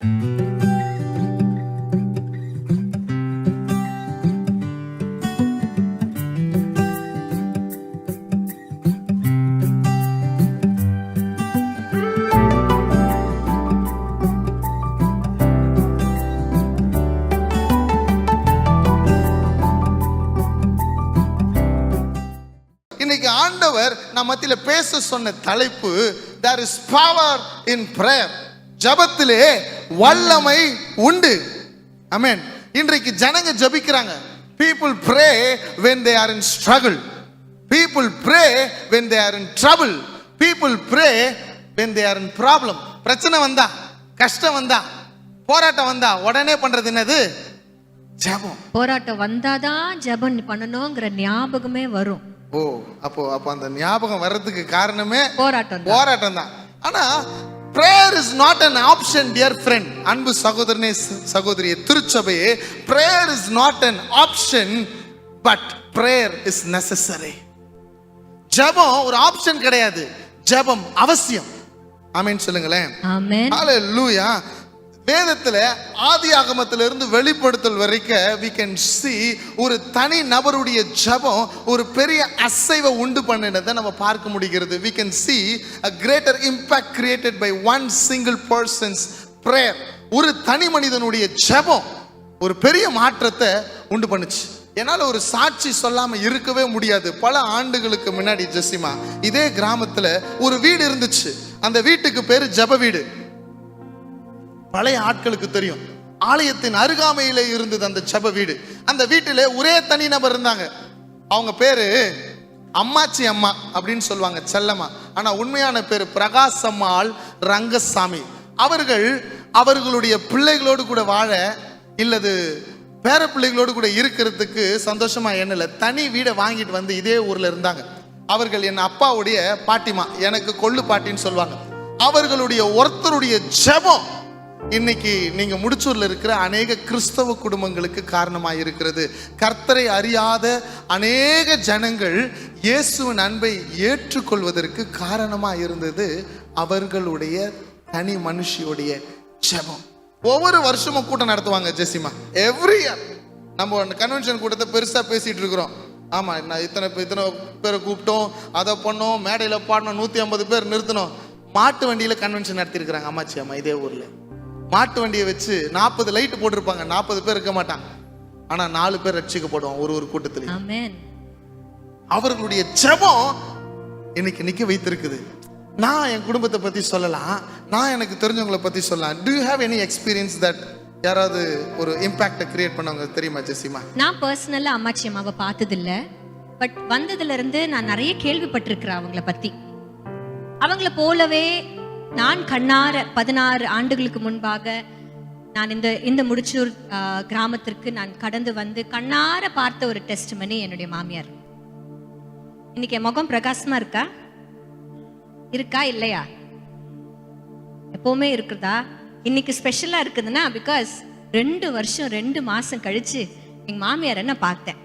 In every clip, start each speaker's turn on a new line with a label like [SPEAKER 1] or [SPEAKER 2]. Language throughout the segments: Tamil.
[SPEAKER 1] இன்னைக்கு ஆண்டவர் நம்ம மத்தியில பேச சொன்ன தலைப்பு there is power in prayer. ஜெபத்திலே வல்லமை உண்டு. ஆமென். இன்றைக்கு ஜனங்க ஜெபிக்கிறாங்க. People pray when they are in struggle. People pray when they are in trouble. People pray when they are in problem. பிரச்சனை வந்தா, கஷ்டம் வந்தா, போராட்டம் வந்தா உடனே பண்றது என்னது? ஜெபம்.
[SPEAKER 2] போராட்டம் வந்தாதான் ஜெபம் பண்ணணும்ங்கற ஞாபகமே வரும்.
[SPEAKER 1] ஓ, அப்போ அந்த ஞாபகம் வர்றதுக்கு காரணமே
[SPEAKER 2] போராட்டம்
[SPEAKER 1] தான். ஆனா prayer is not an option, dear friend. அன்பு சகோதரனே சகோதரியே, திருச்சபையே, prayer is not an option but prayer is necessary. ஜெபம் ஒரு ஆப்ஷன் கிடையாது, ஜெபம் அவசியம். ஆமென் சொல்லுங்களேன்.
[SPEAKER 2] ஆமென்.
[SPEAKER 1] ஹalleluya. வேதத்துல ஆதியாகமத்திலிருந்து வெளிப்படுத்தல் வரைக்கும் we can see ஒரு தனி நபருடைய ஜெபம் ஒரு பெரிய அசைவை உண்டு பண்ணினதை நம்ம பார்க்க முடிகிறது. we can see a greater impact created by one single person's prayer. ஒரு தனி மனிதனுடைய ஜெபம் ஒரு பெரிய மாற்றத்தை உண்டு பண்ணுச்சு. என்னால ஒரு சாட்சி சொல்லாம இருக்கவே முடியாது. பல ஆண்டுகளுக்கு முன்னாடி ஜெசிமா இதே கிராமத்துல ஒரு வீடு இருந்துச்சு. அந்த வீட்டுக்கு பேரு ஜெப வீடு. பழைய ஆட்களுக்கு தெரியும். ஆலயத்தின் அருகாமையிலே இருந்தது அந்த ஜெப வீடு. அந்த வீட்டிலே ஒரே தனி நபர் இருந்தாங்க. அவங்க பேரு அம்மாச்சி அம்மா அப்படின்னு சொல்லுவாங்க, செல்லம்மா. ஆனா உண்மையான பேரு பிரகாசம்மாள் ரங்கசாமி. அவர்களுடைய பிள்ளைகளோடு கூட வாழ இல்லது பேர பிள்ளைகளோடு கூட இருக்கிறதுக்கு சந்தோஷமா எண்ணல தனி வீடை வாங்கிட்டு வந்து இதே ஊர்ல இருந்தாங்க. அவர்கள் என் அப்பாவுடைய பாட்டிமா, எனக்கு கொள்ளு பாட்டின்னு சொல்லுவாங்க. அவர்களுடைய ஒருத்தருடைய ஜெபம் இன்னைக்கு நீங்க முடிச்சூர்ல இருக்கிற அநேக கிறிஸ்தவ குடும்பங்களுக்கு காரணமாக இருக்கிறது. கர்த்தரை அறியாத அநேக ஜனங்கள் இயேசுவின் அன்பை ஏற்றுக்கொள்வதற்கு காரணமாக இருந்தது அவர்களுடைய தனி மனுஷியுடைய ஜெபம். ஒவ்வொரு வருஷமும் கூட்டம் நடத்துவாங்க ஜெசிமா. எவ்ரி இயர் நம்ம கன்வென்ஷன் கூட்டத்தை பெருசா பேசிட்டு இருக்கிறோம். ஆமா, நான் இத்தனை பேரை கூப்பிட்டோம், அதை பண்ணோம், மேடையில பாடணும், 150 பேர் நிறுத்தணும். மாட்டு வண்டியில கன்வென்ஷன் நடத்திருக்கிறாங்க அம்மாச்சி அம்மா இதே ஊர்ல. மாட்டு வண்டியை வச்சு 40 லைட் போட்டிருப்பாங்க. 40 பேர் இருக்க மாட்டாங்க, ஆனா 4 பேர் ரட்சிக்கப்படுவாங்க ஒரு கூட்டத்துல.
[SPEAKER 2] ஆமென்.
[SPEAKER 1] அவர்களுடைய ஜெபம் இன்னைக்கு நிக்க வைத்திருக்குது. நான் என் குடும்பத்தை பத்தி சொல்லலாம், நான் எனக்கு தெரிஞ்சவங்களை பத்தி சொல்லலாம். Do you have any experience that யாராவது ஒரு இம்பாக்ட் கிரியேட் பண்ணவங்க தெரியுமா ஜெசிமா?
[SPEAKER 2] நான் பர்சனலா அம்மாச்சி அம்மாவை பார்த்தது இல்ல. பட் வந்ததுல இருந்து நான் நிறைய கேள்விப்பட்டிருக்கிறேன் அவங்கள பத்தி. அவங்கள போலவே நான் கண்ணார 16 ஆண்டுகளுக்கு முன்பாக நான் இந்த முடிச்சூர் கிராமத்திற்கு நான் கடந்து வந்து கண்ணார பார்த்த ஒரு டெஸ்டிமனி என்னுடைய மாமியார். இன்னைக்கு என் முகம் பிரகாசமா இருக்கா இல்லையா? எப்பவுமே இருக்குதா? இன்னைக்கு ஸ்பெஷலா இருக்குதுன்னா பிகாஸ் 2 வருஷம் 2 மாசம் கழிச்சு எங்க மாமியார் என்ன பார்த்தேன்.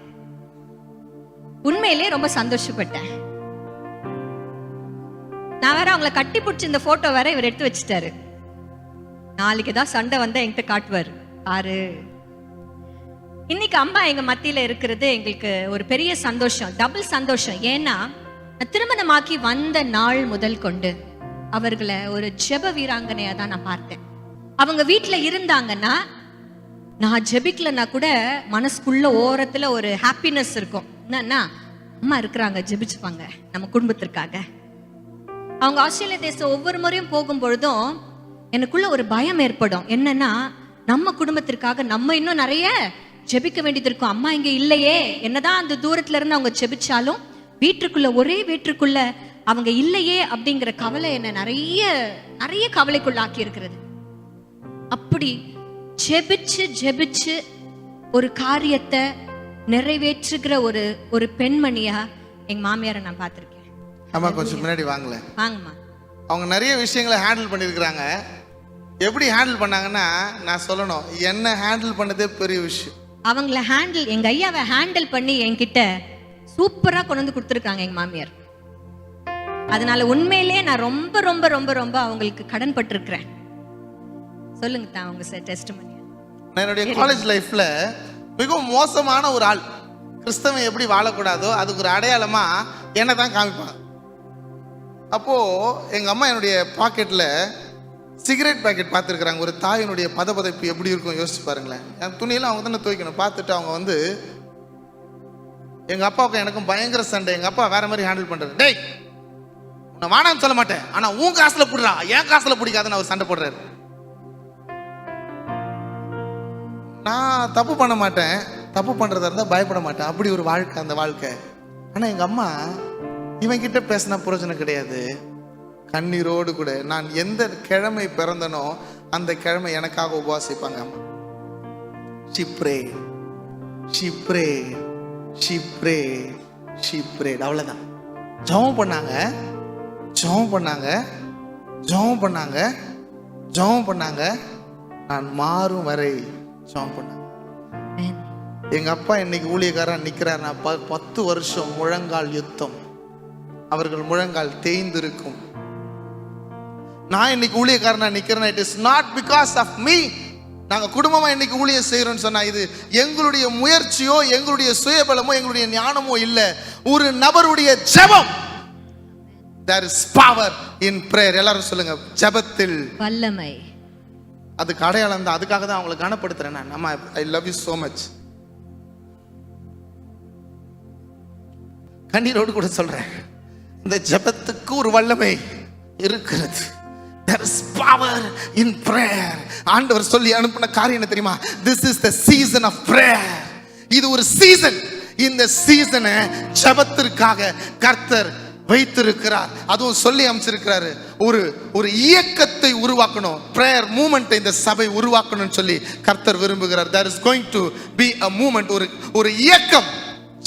[SPEAKER 2] உண்மையிலே ரொம்ப சந்தோஷப்பட்டேன். நான் வேற அவங்களை கட்டி பிடிச்சி இந்த போட்டோ வேற இவர் எடுத்து வச்சுட்டாரு. நாளைக்கு ஏதாவது சண்டை வந்தா என்கிட்ட காட்டுவார் பாரு. இன்னைக்கு அம்மா எங்க மத்தியில இருக்கிறது எங்களுக்கு ஒரு பெரிய சந்தோஷம், டபுள் சந்தோஷம். ஏன்னா திருமணமாக்கி வந்த நாள் முதல் கொண்டு அவர்களை ஒரு ஜெப வீராங்கனையா தான் நான் பார்த்தேன். அவங்க வீட்டுல இருந்தாங்கன்னா நான் ஜெபிக்கலன்னா கூட மனசுக்குள்ள ஓரத்துல ஒரு ஹாப்பினஸ் இருக்கும். என்னன்னா அம்மா இருக்கிறாங்க, ஜெபிச்சுப்பாங்க நம்ம குடும்பத்திற்காக. அவங்க ஆஸ்திரேலியா தேசம் ஒவ்வொரு முறையும் போகும் பொழுதும் எனக்குள்ள ஒரு பயம் ஏற்படும். என்னன்னா நம்ம குடும்பத்திற்காக நம்ம இன்னும் நிறைய ஜெபிக்க வேண்டியது இருக்கும். அம்மா இங்க இல்லையே, என்னதான் அந்த தூரத்துல இருந்து அவங்க ஜெபிச்சாலும் வீட்டுக்குள்ள ஒரே வீட்டுக்குள்ள அவங்க இல்லையே அப்படிங்கிற கவலை என்ன நிறைய கவலைக்குள்ள ஆக்கி இருக்கிறது. அப்படி ஜெபிச்சு ஒரு காரியத்தை நிறைவேற்றுகிற ஒரு பெண்மணியா எங்க மாமியாரை நான் பார்த்திருக்கேன்.
[SPEAKER 1] ஆமா, கொஞ்சம் முன்னாடி வாங்கம்மா. அவங்க நிறைய விஷயங்களை ஹேண்டில் பண்ணியிருக்கிறாங்க. எப்படி ஹேண்டில் பண்ணாங்கன்னா நான் சொல்லணும், என்ன ஹேண்டில் பண்ணதே பெரிய விஷயம்.
[SPEAKER 2] அவங்கள எங்க ஐயாவை ஹேண்டில் பண்ணி என்கிட்ட சூப்பரா கொண்டு வந்து கொடுத்துருக்காங்க எங்க மாமியார். அதனால உண்மையிலே நான் ரொம்ப ரொம்ப ரொம்ப ரொம்ப அவங்களுக்கு கடன் பட்டிருக்கிறேன். சொல்லுங்க தான் உங்க டெஸ்டிமனி.
[SPEAKER 1] என்னுடைய காலேஜ் லைஃப்ல மிகவும் மோசமான ஒரு ஆள். கிறிஸ்தவன் எப்படி வாழக்கூடாதோ அதுக்கு ஒரு அடையாளமா என்ன தான் காமிப்பாங்க. அப்போ எங்க அம்மா என்னுடைய பாக்கெட்ல சிகரெட் பாக்கெட் பார்த்துருக்குறாங்க. ஒரு தாயினுடைய பதப்பதைப்பு எப்படி இருக்கும் யோசிச்சு பாருங்களேன். என் துணியெல்லாம் அவங்க தானே துவைக்கணும். பார்த்துட்டு அவங்க வந்து எங்க அப்பாவுக்கும் எனக்கும் பயங்கர சண்டை. எங்க அப்பா வேற மாதிரி ஹேண்டில் பண்றாரு. டேய் நான் வானான்னு சொல்ல மாட்டேன், ஆனா உன் காசுல புடுறா, என் காசுல பிடிக்காதுன்னு அவர் சண்டை போடுறாரு. நான் தப்பு பண்ண மாட்டேன், தப்பு பண்றதா இருந்தா பயப்பட மாட்டேன். அப்படி ஒரு வாழ்க்கை அந்த வாழ்க்கை. ஆனா எங்க அம்மா இவன் கிட்ட பேசினா பிரயோஜனம் கிடையாது. கண்ணீரோடு கூட நான் எந்த கிழமை பிறந்தனோ அந்த கிழமை எனக்காக உபவாசிப்பாங்க அம்மா. She prayed, she prayed, she prayed, she prayed. அவ்வளவுதான். ஜெபம் பண்ணாங்க, ஜெபம் பண்ணாங்க, ஜெபம் பண்ணாங்க, ஜெபம் பண்ணாங்க. நான் மாறும் வரை ஜெபம் பண்ணாங்க. எங்க அப்பா இன்னைக்கு ஊழியக்காரன் நிக்கிறார். 10 வருஷம் முழங்கால் யுத்தம். அவர்கள் முழங்கால் தேய்ந்திருக்கும். நான் இன்னைக்கு ஊழியக்காரனா நிக்கிறேன். It is not because of me. நாங்க குடும்பமா இன்னைக்கு ஊழியம் செய்யறோம்னு சொன்னா இது எங்களுடைய முயற்சியோ எங்களுடைய சுயபலமோ எங்களுடைய ஞானமோ இல்ல, ஒரு நபருடைய ஜெபம். There is power in prayer. எல்லாரும் சொல்லுங்க, ஜெபத்தில்
[SPEAKER 2] வல்லமை.
[SPEAKER 1] அதுக்கு அடையாளம் தான். அதுக்காக தான் அவங்களை கனப்படுத்துறேன் நான். அம்மா, I love you so much. கண்ணீரோடு கூட சொல்றேன், இந்த ஜெபத்துக்கு ஒரு வல்லமை இருக்கிறது. There is power in prayer. ஆண்டவர் சொல்லி அனுப்பின காரியம் என்ன தெரியுமா? This is the season of prayer. இது ஒரு சீசன். இந்த சீசனை ஜெபத்திற்காக கர்த்தர் வைத்திருக்கிறார். அதுவும் சொல்லி அமைச்சிருக்கிறாரு. ஒரு இயக்கத்தை உருவாக்கணும், பிரேயர் மூமெண்ட் இந்த சபை உருவாக்கணும்னு சொல்லி கர்த்தர் விரும்புகிறார். There is going to be a movement. ஒரு இயக்கம்,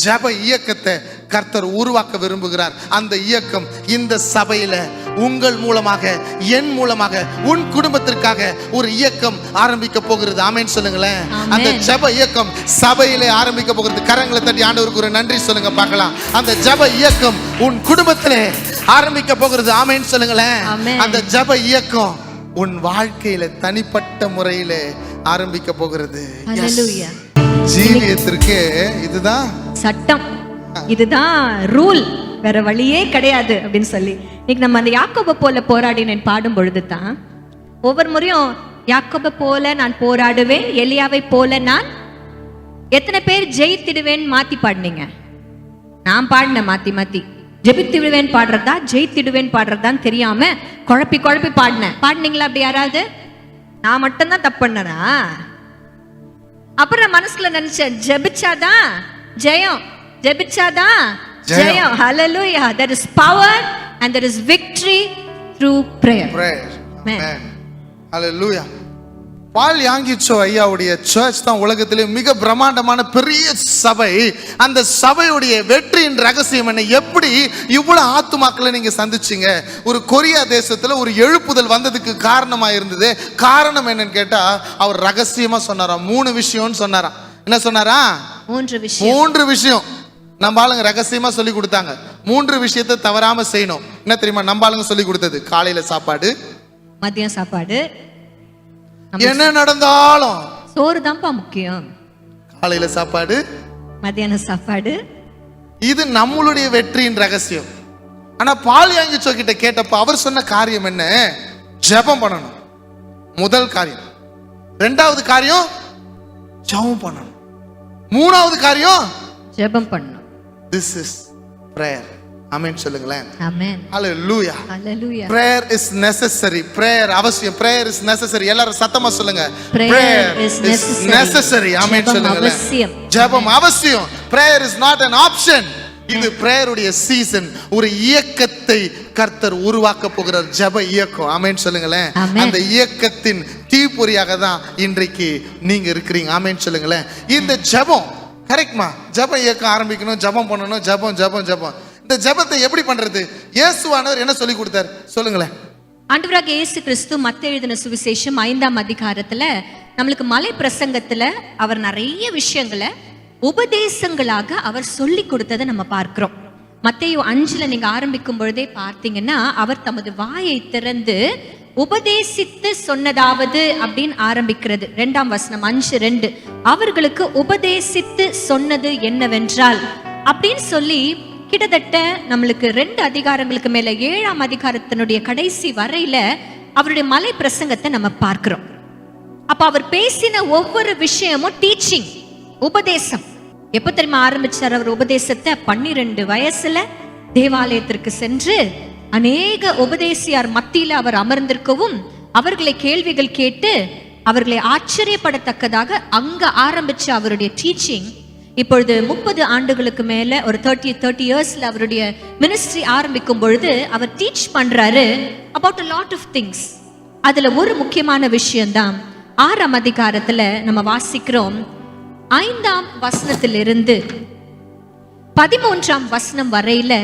[SPEAKER 1] ஜெப இயக்கத்தை கர்த்தர் உருவாக்க விரும்புகிறார். அந்த இயக்கம் இந்த சபையில உங்கள் மூலமாக, என் மூலமாக, உன் குடும்பத்திற்காக ஒரு இயக்கம் ஆரம்பிக்க போகிறது. ஆமென் சொல்லுங்களேன். அந்த ஜெப இயக்கம் சபையிலே ஆரம்பிக்க போகிறது. கரங்களை தட்டி ஆண்டவருக்கு ஒரு நன்றி சொல்லுங்க பார்க்கலாம். அந்த ஜெப இயக்கம் உன் குடும்பத்திலே ஆரம்பிக்க போகிறது. ஆமென் சொல்லுங்களேன். அந்த ஜெப இயக்கம் உன் வாழ்க்கையில தனிப்பட்ட முறையிலே ஆரம்பிக்க போகிறது.
[SPEAKER 2] ஹalleluya.
[SPEAKER 1] ஜீவியத்திற்கு இதுதான்
[SPEAKER 2] சட்டம், இதுதான் ரூல், வேற வழியே கிடையாது அப்படின்னு சொல்லி இன்னைக்கு நம்ம அந்த யாக்கோபை போல போராடினேன் பாடும் பொழுது தான் ஒவ்வொரு முறையும் யாக்கோபை போல நான் போராடுவேன், எலியாவை போல நான், எத்தனை பேர் ஜெயித்திடுவேன் மாத்தி பாடினீங்க? நான் பாடினேன் மாத்தி ஜெபித்திடுவேன் பாடுறதா ஜெயித்திடுவேன் பாடுறதான்னு தெரியாம குழப்பி பாடினேன். பாடினீங்களா அப்படி யாராவது? நான் மட்டும்தான் தப்பு பண்ணனா? அப்புறம் நான் மனசுல நினைச்சேன், ஜெபிச்சாதான் ஜெயம், ஜெபிச்சாதான் ஜெயம். ஹalleluya. There is power and there is victory through prayer.
[SPEAKER 1] Amen. Hallelujah. பால் யாங்கிச்சோ ஐயாவுடைய சர்ச் தான் உலகத்திலே மிக பிரம்மாண்டமான பெரிய சபை. அந்த சபையுடைய வெற்றியின் ரகசியம் என்ன? எப்படி இவ்வளவு ஆத்துமாக்களை நீங்க சந்திச்சீங்க? ஒரு கொரியா தேசத்துல ஒரு எழுப்புதல் வந்ததுக்கு காரணமா இருந்தது. காரணம் என்னன்னு கேட்டா அவர் ரகசியமா சொன்னாராம். 3 விஷயம்னு சொன்னாராம். என்ன சொன்னாரா? 3 விஷயம் நம்ம ஆளுங்க ரகசியமா சொல்லி கொடுத்தாங்க. 3 விஷயத்தை தவறாம செய்யணும். என்ன தெரியுமா நம்ம ஆளுங்க சொல்லி கொடுத்தது? காலையில சாப்பாடு,
[SPEAKER 2] மதியம் சாப்பாடு,
[SPEAKER 1] என்ன நடந்தாலும்
[SPEAKER 2] சோறு தான்ப்பா முக்கியம்.
[SPEAKER 1] காலையில சாப்பாடு,
[SPEAKER 2] மதியான சாப்பாடு. இது
[SPEAKER 1] நம்மளுடைய வெற்றியின் ரகசியம். ஆனா பால் யாங்கிச்சோ கிட்ட கேட்டப்ப அவர் சொன்ன காரியம் என்ன? ஜெபம் பண்ணணும். முதல் காரியம். 2வது காரியம் ஜெபம் பண்ணணும். 3வது காரியம்
[SPEAKER 2] ஜெபம் பண்ணணும்.
[SPEAKER 1] This is prayer. ஆமென் சொல்லுங்களேன்.
[SPEAKER 2] ஆமென்.
[SPEAKER 1] ஹalleluya.
[SPEAKER 2] ஹalleluya.
[SPEAKER 1] Prayer is necessary. Prayer அவசியம். Prayer is necessary. எல்லாரும் சத்தமா சொல்லுங்க.
[SPEAKER 2] Prayer is necessary.
[SPEAKER 1] ஆமென் சொல்லுங்களேன். ஜெபம் அவசியம். Prayer is not an option. இது பிரேயருடைய சீசன். ஒரு இயக்கத்தை கர்த்தர் உருவாக்க போகிறார். ஜெப இயக்கம். ஆமென் சொல்லுங்களேன். அந்த இயக்கத்தின் தீப்பொறியாக தான் இன்றைக்கு நீங்க இருக்கிறீங்க. ஆமென் சொல்லுங்களேன். இந்த ஜெபம் கரெக்ட்மா? ஜெப இயக்கம் ஆரம்பிக்கணும், ஜெபம் பண்ணணும், ஜெபம். இந்த ஜெபத்தை எப்படி பண்றது? இயேசுவானவர் என்ன சொல்லி கொடுத்தார் சொல்லுங்களேன்.
[SPEAKER 2] ஆண்டவராக இயேசு கிறிஸ்து மத்தேயு எழுதின சுவிசேஷம் 5ஆம் அதிகாரத்துல நம்மளுக்கு மலை பிரசங்கத்துல அவர் நிறைய விஷயங்களை உபதேசங்களாக அவர் சொல்லி கொடுத்ததை நம்ம பார்க்கிறோம். மத்தேயு 5ல நீங்க ஆரம்பிக்கும் பொழுதே பார்த்தீங்கன்னா அவர் தமது வாயை திறந்து உபதேசித்து சொன்னதாவது அப்படின்னு ஆரம்பிக்கிறது. 2ஆம் வசனம் 5:2. அவர்களுக்கு உபதேசித்து சொன்னது என்னவென்றால் அப்படின்னு சொல்லி கிட்டத்தட்ட நம்மளுக்கு 2 அதிகாரங்களுக்கு மேல 7ஆம் அதிகாரத்தினுடைய கடைசி வரையில அவருடைய மலை பிரசங்கத்தை நம்ம பார்க்கிறோம். அப்ப அவர் பேசின ஒவ்வொரு விஷயமும் டீச்சிங், உபதேசம். எப்ப தெரியுமா ஆரம்பிச்சார் அவர் உபதேசத்தை? 12 வயசுல தேவாலயத்திற்கு சென்று அநேக உபதேசியார் மத்தியில அவர் அமர்ந்திருக்கவும் அவர்களை கேள்விகள் கேட்டு அவர்களை ஆச்சரியப்படத்தக்கதாக அங்க ஆரம்பிச்ச அவருடைய டீச்சிங் இப்பொழுது 30 ஆண்டுகளுக்கு மேல ஒரு 30 இயர்ஸ்ல அவருடைய மினிஸ்ட்ரி ஆரம்பிக்கும் பொழுது அவர் டீச் பண்றாரு about a lot of things. அதுல ஒரு முக்கியமான விஷயம்தான் 6ஆம் அதிகாரத்துல நம்ம வாசிக்கிறோம். 5ஆம் வசனத்திலிருந்து 13ஆம் வசனம் வரையில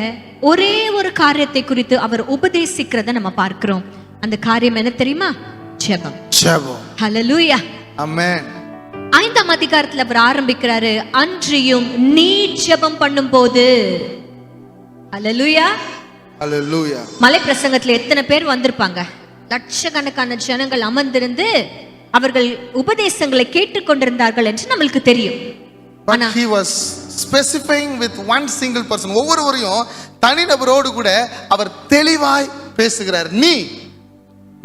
[SPEAKER 2] ஒரே ஒரு காரியத்தை குறித்து அவர் உபதேசிக்கிறத நம்ம பார்க்கிறோம். அந்த காரியம் என்ன தெரியுமா? ஜெபம்.
[SPEAKER 1] ஜெபம்.
[SPEAKER 2] ஹல்லேலூயா.
[SPEAKER 1] ஆமென்.
[SPEAKER 2] 5ஆம் அதிகாரத்துல அவர் ஆரம்பிக்கிறாரு, அன்றியும் நீ ஜெபம் பண்ணும்போது. ஹல்லேலூயா.
[SPEAKER 1] ஹல்லேலூயா.
[SPEAKER 2] மலை பிரசங்கத்துல எத்தனை பேர் வந்திருப்பாங்க? லட்சக்கணக்கான ஜனங்கள் அமர்ந்திருந்து அவர்கள் உபதேசங்களை கேட்டுக்கொண்டிருந்தார்கள் என்று நம்மளுக்கு தெரியும்.
[SPEAKER 1] But he was specifying with one single person. ஒவ்வொருவரையும் தனிநபரோடு கூட அவர் தெளிவாய் பேசுகிறார்.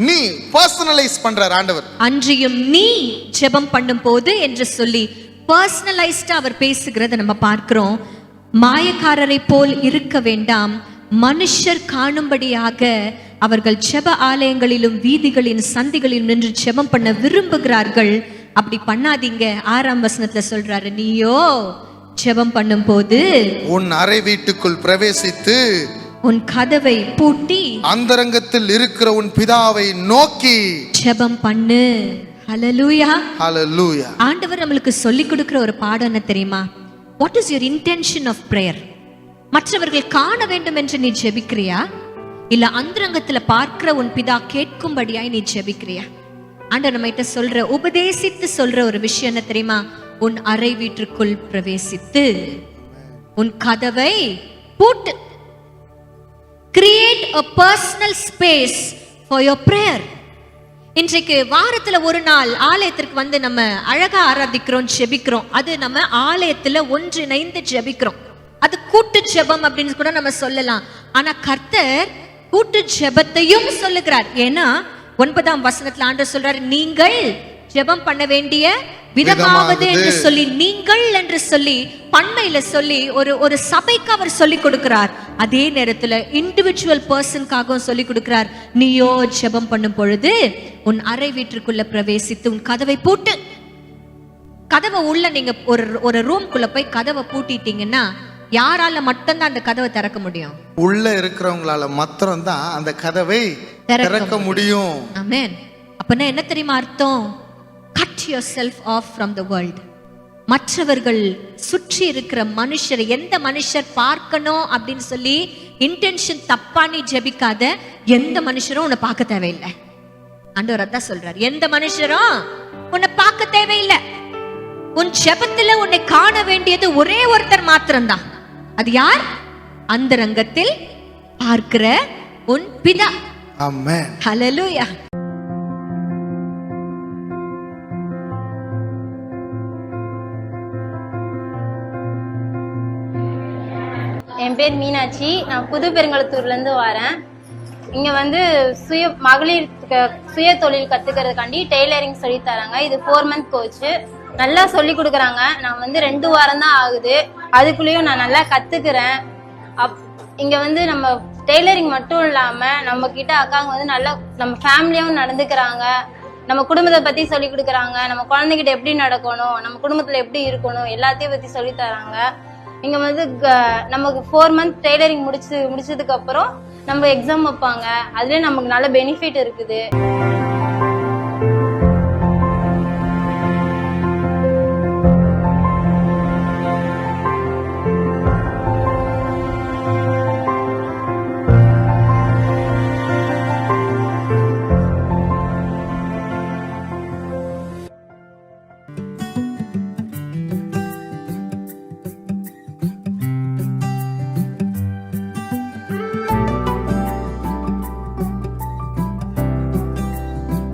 [SPEAKER 1] நீ பர்சனலைஸ் பண்றார் ஆண்டவர்.
[SPEAKER 2] அன்றியும் நீ ஜெபம் பண்ணும்போது என்று சொல்லி பர்சனலைஸ்டா அவர் பேசுகிறத நம்ம பார்க்கிறோம். மாயக்காரரை போல் இருக்க வேண்டாம், மனுஷர் காணும்படியாக அவர்கள் ஜெப ஆலயங்களிலும் வீதிகளின் சந்திகளிலும் நின்று ஜெபம் பண்ண விரும்புகிறார்கள். அப்படி பண்ணாதீங்க. 6ஆம் வசனத்துல சொல்றாரு, நீயோ ஜெபம் பண்ணும்போது
[SPEAKER 1] உன் அறை வீட்டுக்குள் பிரவேசித்து
[SPEAKER 2] உன் கதவை பூட்டி
[SPEAKER 1] அந்தரங்கத்தில் இருக்கிற உன் பிதாவை நோக்கி
[SPEAKER 2] ஜெபம் பண்ணு. ஹல்லேலூயா.
[SPEAKER 1] ஹல்லேலூயா.
[SPEAKER 2] ஆண்டவர் நம்மளுக்கு சொல்லி கொடுக்கிற ஒரு பாடம் என்ன தெரியுமா? What is your intention of prayer? மற்றவர்கள் காண வேண்டும் என்று நீ ஜெபிக்கிறியா, இல்ல அந்தரங்கத்துல பார்க்கிற உன் பிதா கேட்கும்படியாய் நீ ஜெபிக்கிறியா? ஆண்டவர் நம்மகிட்ட சொல்ற, உபதேசித்து சொல்ற ஒரு விஷயம் என்ன தெரியுமா? உன் அறை வீட்டுக்குள் பிரவேசித்து உன் கதவை பூட்டு. Create a personal space for your prayer. இன்றைக்கு வாரத்துல ஒரு நாள் ஆலயத்திற்கு வந்து நம்ம அழகா ஆராதிக்கிறோம், ஜெபிக்கிறோம். அது நம்ம ஆலயத்துல ஒன்றிணைந்து ஜெபிக்கிறோம். அது கூட்டு ஜெபம் அப்படின்னு கூட நம்ம சொல்லலாம். ஆனா கர்த்தர் கூட்டு ஜெபத்தையும் சொல்லுகிறார். ஏன்னா 9ஆம் வசனத்துல ஆண்டவர் சொல்றாரு, நீங்கள் ஜெபம் பண்ண வேண்டிய விதமாவது என்று சொல்லி, நீங்கள் என்று சொல்லி பன்மையில சொல்லி ஒரு சபைக்கு அவர் சொல்லி கொடுக்கிறார். அதே நேரத்துல இண்டிவிஜுவல் பர்சனுக்காகவும் சொல்லி கொடுக்கிறார். நீயோ ஜெபம் பண்ணும் பொழுது உன் அறை வீட்டிற்குள்ள பிரவேசித்து உன் கதவை பூட்டு. கதவை உள்ள நீங்க ஒரு ரூம்குள்ள போய் கதவை பூட்டிட்டீங்கன்னா யாரால மட்டும்தான் அந்த கதவை திறக்க முடியும்?
[SPEAKER 1] உள்ள இருக்கிறவங்களால மாத்திரம் தான் அந்த கதவை திறக்க முடியும்.
[SPEAKER 2] ஆமென். அப்பனா என்ன தெரியுமா அர்த்தம்? Cut yourself off from the world. மற்றவர்கள் சுற்றி இருக்கிற மனுஷரை, எந்த மனுஷர் பார்க்கணும் அப்படின்னு சொல்லி இன்டென்ஷன் தப்பா நீ ஜெபிக்காத. எந்த மனுஷரும் உன்னை பார்க்க தேவையில்லை. ஆண்டவர் அதான் சொல்றார், எந்த மனுஷரும் உன்னை பார்க்க தேவையில்லை. உன் ஜெபத்துல உன்னை காண வேண்டியது ஒரே ஒருத்தர் மாத்திரம்தான். அது யார்? அந்தரங்கத்தில் பார்க்கிற உன் பிதா.
[SPEAKER 1] ஆமென்.
[SPEAKER 2] ஹல்லேலூயா.
[SPEAKER 3] என் பேர் மீனாட்சி. நான் புது பெருங்குளத்தூர்லேருந்து வரேன். இங்கே வந்து மகளிர் சுய தொழில் கற்றுக்கிறதுக்காண்டி டெய்லரிங் சொல்லி தராங்க. இது 4 மந்த் கோச்சு. நல்லா சொல்லி கொடுக்குறாங்க. நான் வந்து 2 வாரம் தான் ஆகுது. அதுக்குள்ளேயும் நான் நல்லா கற்றுக்கிறேன். இங்கே வந்து நம்ம டெய்லரிங் மட்டும் இல்லாமல் நம்ம கிட்ட அக்காங்க வந்து நல்லா நம்ம ஃபேமிலியாகவும் நடந்துக்கிறாங்க. நம்ம குடும்பத்தை பற்றி சொல்லி கொடுக்குறாங்க. நம்ம குழந்தைகிட்ட எப்படி நடக்கணும், நம்ம குடும்பத்தில் எப்படி இருக்கணும், எல்லாத்தையும் பற்றி சொல்லி தராங்க. இங்கே வந்து நமக்கு 4 மந்த் டெய்லரிங் முடிச்சதுக்கு அப்புறம் நம்ம எக்ஸாம் வைப்பாங்க. அதுலேயே நமக்கு நல்ல பெனிஃபிட் இருக்குது.